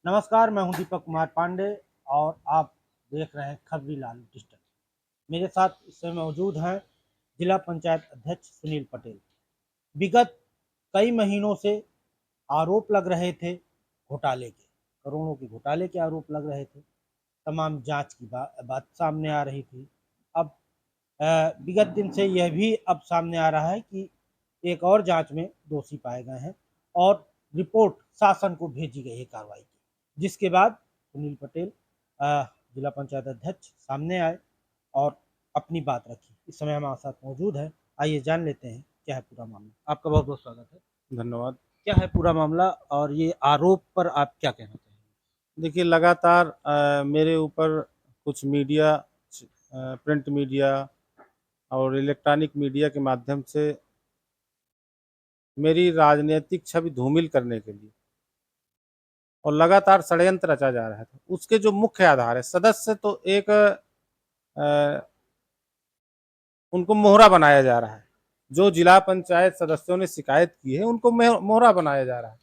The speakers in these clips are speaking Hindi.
नमस्कार, मैं हूं दीपक कुमार पांडे और आप देख रहे हैं खबरी लाल डिजिटल। मेरे साथ इस समय मौजूद हैं जिला पंचायत अध्यक्ष सुनील पटेल। विगत कई महीनों से आरोप लग रहे थे घोटाले के, करोड़ों के घोटाले के आरोप लग रहे थे। तमाम जांच की बात सामने आ रही थी। अब विगत दिन से यह भी अब सामने आ रहा है कि एक और जांच में दोषी पाए गए हैं और रिपोर्ट शासन को भेजी गई है कार्रवाई की, जिसके बाद सुनील पटेल जिला पंचायत अध्यक्ष सामने आए और अपनी बात रखी। इस समय हमारे साथ मौजूद है, आइए जान लेते हैं क्या है पूरा मामला। आपका बहुत बहुत स्वागत है। धन्यवाद। क्या है पूरा मामला और ये आरोप पर आप क्या कहना चाहेंगे? देखिए, लगातार मेरे ऊपर कुछ मीडिया, प्रिंट मीडिया और इलेक्ट्रॉनिक मीडिया के माध्यम से मेरी राजनीतिक छवि धूमिल करने के लिए और लगातार षड्यंत्र रचा जा रहा था। उसके जो मुख्य आधार है, सदस्य तो एक उनको मोहरा बनाया जा रहा है। जो जिला पंचायत सदस्यों ने शिकायत की है उनको मोहरा बनाया जा रहा है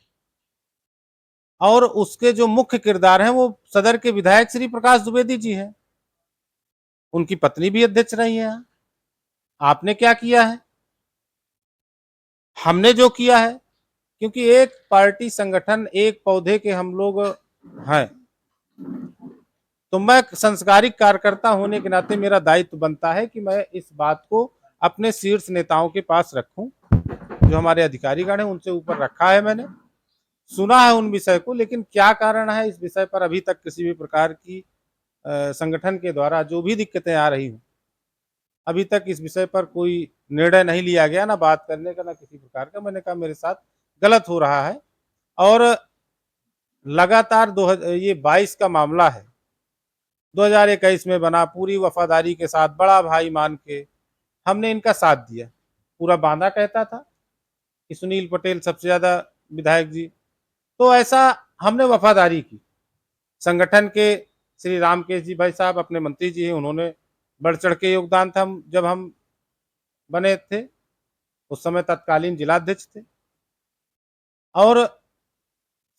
और उसके जो मुख्य किरदार हैं वो सदर के विधायक श्री प्रकाश द्विवेदी जी हैं। उनकी पत्नी भी अध्यक्ष रही है। आपने क्या किया है? हमने जो किया है, क्योंकि एक पार्टी संगठन, एक पौधे के हम लोग हैं, तो मैं संस्कारिक कार्यकर्ता होने के नाते मेरा दायित्व बनता है कि मैं इस बात को अपने शीर्ष नेताओं के पास रखूं। जो हमारे अधिकारीगण हैं उनसे ऊपर रखा है, मैंने सुना है उन विषय को, लेकिन क्या कारण है इस विषय पर अभी तक किसी भी प्रकार की संगठन के द्वारा जो भी दिक्कतें आ रही हूं, अभी तक इस विषय पर कोई निर्णय नहीं लिया गया, ना बात करने का ना किसी प्रकार का। मैंने कहा मेरे साथ गलत हो रहा है और लगातार ये 22 का मामला है। 2021 में बना, पूरी वफादारी के साथ बड़ा भाई मान के हमने इनका साथ दिया। पूरा बांदा कहता था कि सुनील पटेल सबसे ज्यादा विधायक जी, तो ऐसा हमने वफादारी की। संगठन के श्री रामकेश जी भाई साहब अपने मंत्री जी हैं, उन्होंने बढ़ चढ़ के योगदान था। जब हम बने थे उस समय तत्कालीन जिलाध्यक्ष थे और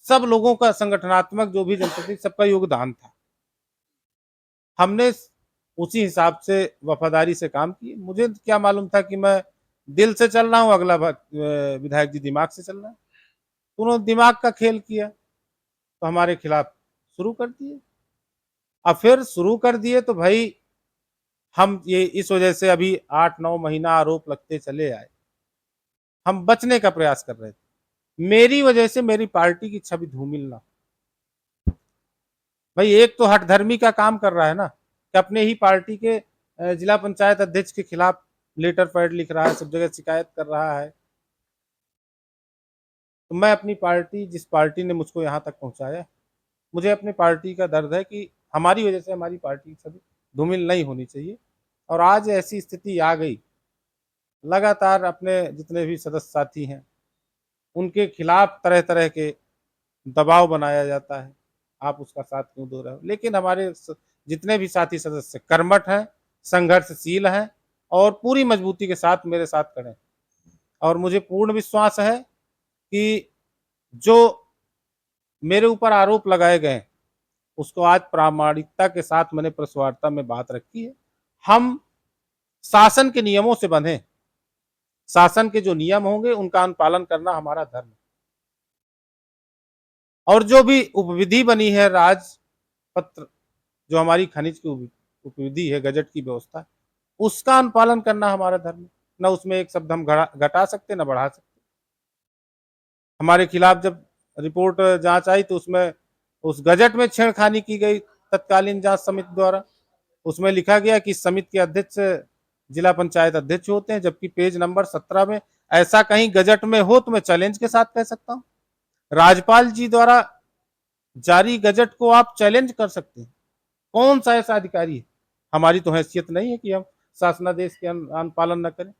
सब लोगों का संगठनात्मक जो भी जनप्रतिनिधि सबका योगदान था। हमने उसी हिसाब से वफादारी से काम किए। मुझे क्या मालूम था कि मैं दिल से चल रहा हूँ, अगला विधायक जी दिमाग से चल रहा है। उन्होंने दिमाग का खेल किया तो हमारे खिलाफ शुरू कर दिए। अब फिर शुरू कर दिए तो भाई हम ये इस वजह से अभी 8-9 महीना आरोप लगते चले आए। हम बचने का प्रयास कर रहे थे, मेरी वजह से मेरी पार्टी की छवि धूमिल ना। भाई एक तो हठधर्मी का काम कर रहा है ना, कि अपने ही पार्टी के जिला पंचायत अध्यक्ष के खिलाफ लेटर पैड लिख रहा है, सब जगह शिकायत कर रहा है। तो मैं अपनी पार्टी, जिस पार्टी ने मुझको यहाँ तक पहुँचाया, मुझे अपनी पार्टी का दर्द है कि हमारी वजह से हमारी पार्टी की छवि धूमिल नहीं होनी चाहिए। और आज ऐसी स्थिति आ गई, लगातार अपने जितने भी सदस्य साथी हैं उनके खिलाफ तरह तरह के दबाव बनाया जाता है, आप उसका साथ क्यों दे रहे हो। लेकिन हमारे जितने भी साथी सदस्य कर्मठ हैं, संघर्षशील हैं और पूरी मजबूती के साथ मेरे साथ खड़े हैं। और मुझे पूर्ण विश्वास है कि जो मेरे ऊपर आरोप लगाए गए उसको आज प्रामाणिकता के साथ मैंने प्रेस वार्ता में बात रखी है। हम शासन के नियमों से बंधे, शासन के जो नियम होंगे उनका अनुपालन करना हमारा धर्म है। और जो भी उपविधि बनी है, राजपत्र जो हमारी खनिज की उपविधि है, गजट की व्यवस्था, उसका अनुपालन करना हमारा धर्म है। न उसमें एक शब्द हम घटा सकते न बढ़ा सकते। हमारे खिलाफ जब रिपोर्ट जांच आई तो उसमें उस गजट में छेड़खानी की गई तत्कालीन जांच समिति द्वारा। उसमें लिखा गया कि समिति के अध्यक्ष जिला पंचायत अध्यक्ष होते हैं, जबकि पेज नंबर 17 में ऐसा कहीं गजट में हो तो मैं चैलेंज के साथ कह सकता हूं। राज्यपाल जी द्वारा जारी गजट को आप चैलेंज कर सकते हैं। कौन सा ऐसा अधिकारी है? हमारी तो हैसियत नहीं है कि हम शासनादेश के अनुपालन न करें।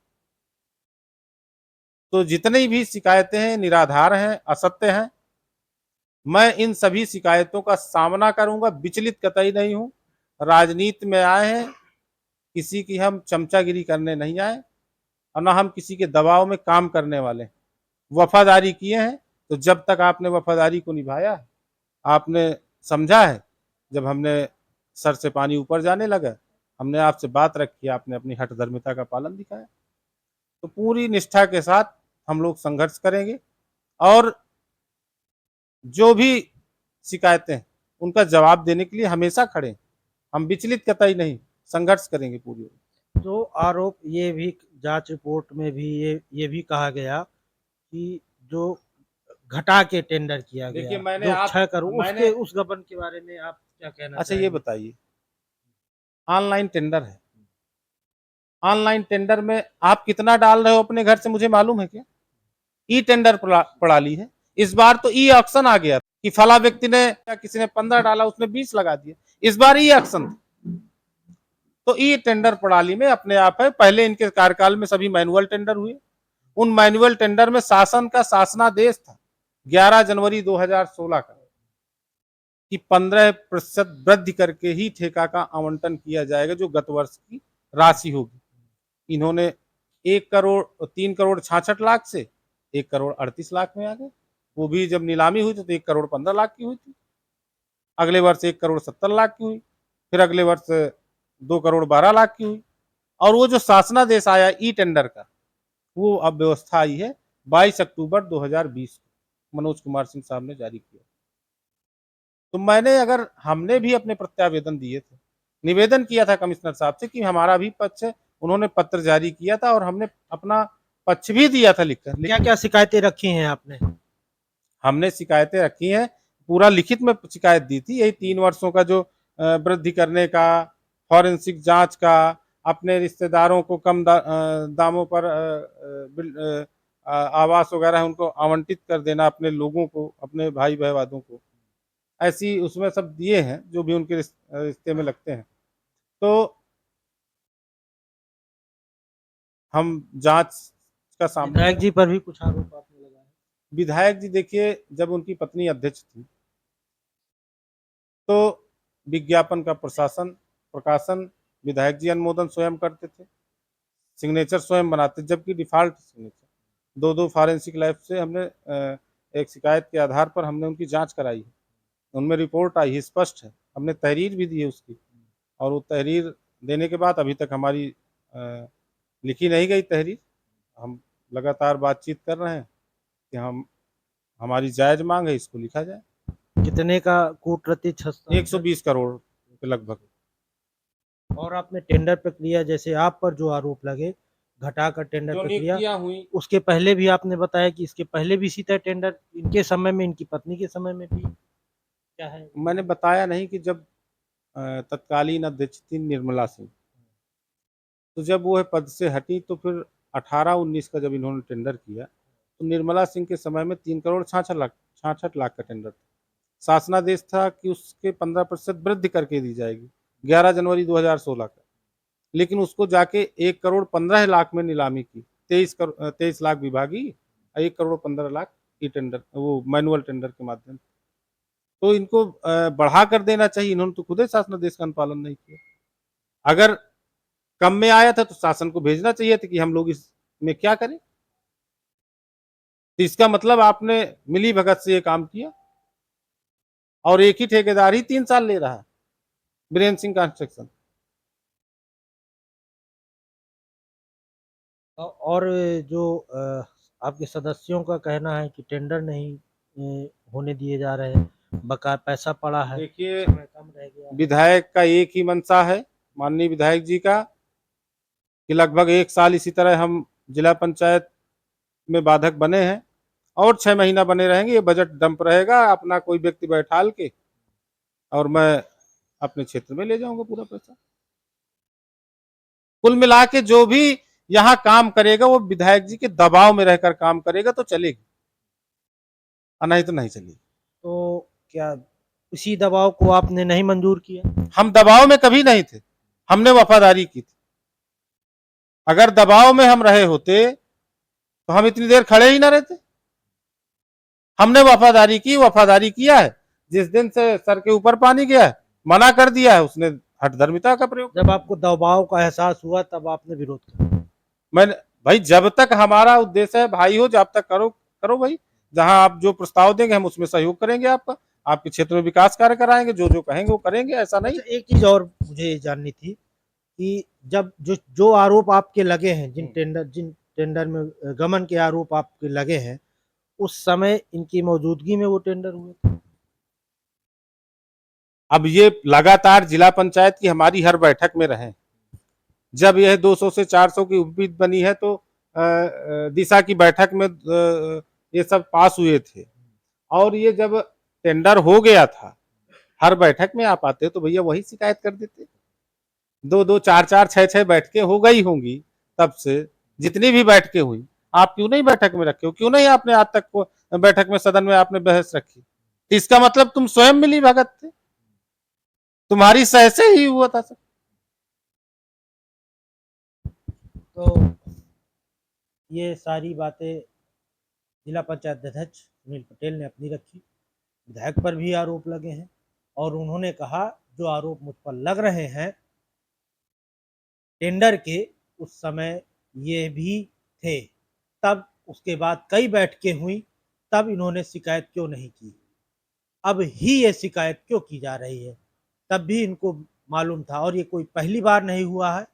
तो जितनी भी शिकायतें हैं निराधार हैं, असत्य हैं। मैं इन सभी शिकायतों का सामना करूंगा, विचलित कतई नहीं हूं। राजनीति में आए हैं, किसी की हम चमचागिरी करने नहीं आए और ना हम किसी के दबाव में काम करने वाले। वफादारी किए हैं, तो जब तक आपने वफादारी को निभाया आपने समझा है। जब हमने सर से पानी ऊपर जाने लगा, हमने आपसे बात रखी, आपने अपनी हठधर्मिता का पालन दिखाया। तो पूरी निष्ठा के साथ हम लोग संघर्ष करेंगे और जो भी शिकायतें हैं, उनका जवाब देने के लिए हमेशा खड़े हैं। हम विचलित कतई नहीं, संघर्ष करेंगे पूरी। जो आरोप ये भी जांच रिपोर्ट में भी ये भी कहा गया कि जो घटा के टेंडर किया देखिए, गया जो 6 करोड़ मैंने उस गबन के बारे में आप क्या कहना अच्छा ये चाहेंगे? बताइए, ऑनलाइन टेंडर है, ऑनलाइन टेंडर में आप कितना डाल रहे हो अपने घर से मुझे मालूम है क्या? ई टेंडर प्रणाली है। इस बार तो ई ऑक्शन आ गया कि फला व्यक्ति ने या किसी ने 15 डाला, उसने 20 लगा दिया। इस बार ई ऑक्शन तो ई टेंडर प्रणाली में अपने आप है। पहले इनके कार्यकाल में सभी मैनुअल टेंडर हुए। उन मैनुअल टेंडर में शासन का शासनादेश था 11 जनवरी 2016 का कि 15% वृद्धि करके ही ठेका का आवंटन किया जाएगा जो गत वर्ष की राशि होगी। इन्होंने 3 करोड़ 66 लाख से 1 करोड़ 38 लाख में आ गए। वो भी जब नीलामी हुई तो 1 करोड़ 15 लाख की हुई थी। अगले वर्ष 1 करोड़ 70 लाख की हुई, फिर अगले वर्ष 2 करोड़ 12 लाख की हुई। और वो जो शासनादेश आया ई टेंडर का, वो अब व्यवस्था आई है 22 अक्टूबर 2020 को मनोज कुमार सिंह साहब ने जारी किया। तो हमने भी अपने प्रत्यावेदन दिए थे, निवेदन किया था कमिश्नर साहब से कि हमारा भी पक्ष है। उन्होंने पत्र जारी किया था और हमने अपना पक्ष भी दिया था लिखकर। क्या क्या शिकायतें रखी हैं आपने? हमने शिकायतें रखी हैं, पूरा लिखित में शिकायत दी थी। यही 3 वर्षों का जो वृद्धि करने का, फॉरेंसिक जांच का, अपने रिश्तेदारों को कम दामों पर आवास वगैरह उनको आवंटित कर देना, अपने लोगों को, अपने भाई बहवादों को, ऐसी उसमें सब दिए हैं जो भी उनके रिश्ते में लगते हैं। तो हम जांच का सामना। विधायक जी पर भी कुछ आरोप आपने लगाए? विधायक जी देखिए, जब उनकी पत्नी अध्यक्ष थी तो विज्ञापन का प्रकाशन विधायक जी अनुमोदन स्वयं करते थे, सिग्नेचर स्वयं बनाते, जबकि डिफॉल्ट सिग्नेचर 2 फॉरेंसिक लैब से हमने एक शिकायत के आधार पर हमने उनकी जांच कराई है। उनमें रिपोर्ट आई है, स्पष्ट है। हमने तहरीर भी दी है उसकी, और वो तहरीर देने के बाद अभी तक हमारी लिखी नहीं गई तहरीर। हम लगातार बातचीत कर रहे हैं कि हमारी जायज मांग है, इसको लिखा जाए। कितने का कूटनीति 120 करोड़ के लगभग। और आपने टेंडर प्रक्रिया जैसे आप पर जो आरोप लगे घटा कर टेंडर जो प्रक्रिया नियुक्तियां हुई, उसके पहले भी आपने बताया कि इसके पहले भी इसी तरह टेंडर इनके समय में, इनकी पत्नी के समय में भी क्या है? मैंने बताया नहीं कि जब तत्कालीन अध्यक्ष थी निर्मला सिंह, तो जब वो पद से हटी तो फिर 18-19 का जब इन्होंने टेंडर किया तो निर्मला सिंह के समय में 3 करोड़ 66 लाख का टेंडर था। शासनादेश था कि उसके 15% वृद्धि करके दी जाएगी 11 जनवरी 2016 का, लेकिन उसको जाके 1 करोड़ 15 लाख में नीलामी की। 23 लाख विभागीय, 1 करोड़ 15 लाख की टेंडर, वो मैनुअल टेंडर के माध्यम से। तो इनको बढ़ा कर देना चाहिए, इन्होंने तो खुद ही शासनादेश का अनुपालन नहीं किया। अगर कम में आया था तो शासन को भेजना चाहिए था कि हम लोग इसमें क्या करें। तो इसका मतलब आपने मिली भगत से ये काम किया, और एक ही ठेकेदार ही 3 साल ले रहा है, बीरेंद्र सिंह कंस्ट्रक्शन। और जो आपके सदस्यों का कहना है कि टेंडर नहीं होने दिए जा रहे हैं, बकाया पैसा पड़ा है, देखिए, समय कम रह गया है। विधायक का एक ही मंशा है, माननीय विधायक जी का, कि लगभग 1 साल इसी तरह हम जिला पंचायत में बाधक बने हैं और 6 महीना बने रहेंगे। ये बजट डंप रहेगा, अपना कोई व्यक्ति बैठाल के, और मैं अपने क्षेत्र में ले जाऊंगा पूरा पैसा। कुल मिला के जो भी यहाँ काम करेगा वो विधायक जी के दबाव में रहकर काम करेगा तो चलेगी, और नहीं तो नहीं चलेगी। तो क्या इसी दबाव को आपने नहीं मंजूर किया? हम दबाव में कभी नहीं थे, हमने वफादारी की थी। अगर दबाव में हम रहे होते तो हम इतनी देर खड़े ही ना रहते। हमने वफादारी की, वफादारी किया है। जिस दिन से सर के ऊपर पानी गया है, मना कर दिया है, उसने हठधर्मिता का प्रयोग। जब आपको दबाव का एहसास हुआ तब आपने विरोध किया? मैंने भाई, जब तक हमारा उद्देश्य है भाई हो, जब तक करो करो भाई, जहां आप जो प्रस्ताव देंगे हम उसमें सहयोग करेंगे आपका। आपके क्षेत्र में विकास कार्य कराएंगे, जो जो कहेंगे वो करेंगे, ऐसा नहीं। अच्छा, एक चीज और मुझे ये जाननी थी कि जब जो जो आरोप आपके लगे हैं, जिन टेंडर में गमन के आरोप आपके लगे हैं, उस समय इनकी मौजूदगी में वो टेंडर हुए थे? अब ये लगातार जिला पंचायत की हमारी हर बैठक में रहे। जब यह 200 से 400 की उपविध बनी है तो दिशा की बैठक में ये सब पास हुए थे, और ये जब टेंडर हो गया था, हर बैठक में आप आते तो भैया वही शिकायत कर देते। 2-2, 4-4, 6-6 बैठकें हो गई होंगी तब से, जितनी भी बैठकें हुई, आप क्यों नहीं बैठक में रखे हो? क्यों नहीं आपने आज तक को बैठक में, सदन में आपने बहस रखी? इसका मतलब तुम स्वयं मिली भगत थे, तुम्हारी सह से ही हुआ था सब। तो ये सारी बातें जिला पंचायत अध्यक्ष सुनील पटेल ने अपनी रखी, विधायक पर भी आरोप लगे हैं और उन्होंने कहा जो आरोप मुझ पर लग रहे हैं टेंडर के, उस समय ये भी थे, तब उसके बाद कई बैठकें हुई, तब इन्होंने शिकायत क्यों नहीं की, अब ही ये शिकायत क्यों की जा रही है? तब भी इनको मालूम था, और ये कोई पहली बार नहीं हुआ है।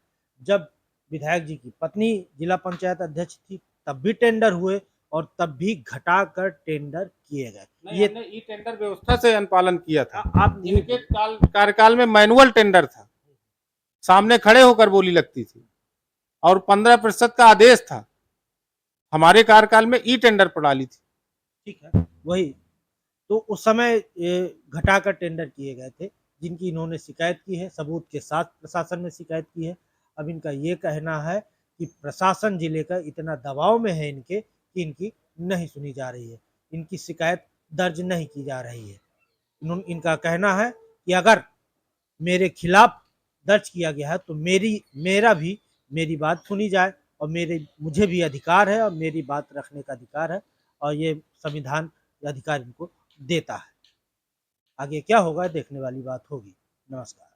जब विधायक जी की पत्नी जिला पंचायत अध्यक्ष थी तब भी टेंडर हुए और तब भी घटाकर टेंडर किए गए। ये ई टेंडर व्यवस्था से अनुपालन किया था। आप इनके कार्यकाल में मैनुअल टेंडर था, सामने खड़े होकर बोली लगती थी, और 15% का आदेश था। हमारे कार्यकाल में ई टेंडर प्रणाली थी। ठीक है, वही तो उस समय घटाकर टेंडर किए गए थे, जिनकी इन्होंने शिकायत की है, सबूत के साथ प्रशासन में शिकायत की है। अब इनका ये कहना है कि प्रशासन जिले का इतना दबाव में है इनके कि इनकी नहीं सुनी जा रही है, इनकी शिकायत दर्ज नहीं की जा रही है। इनका कहना है कि अगर मेरे खिलाफ दर्ज किया गया है तो मेरी बात सुनी जाए, और मुझे भी अधिकार है और मेरी बात रखने का अधिकार है, और ये संविधान अधिकार इनको देता है। आगे क्या होगा देखने वाली बात होगी। नमस्कार।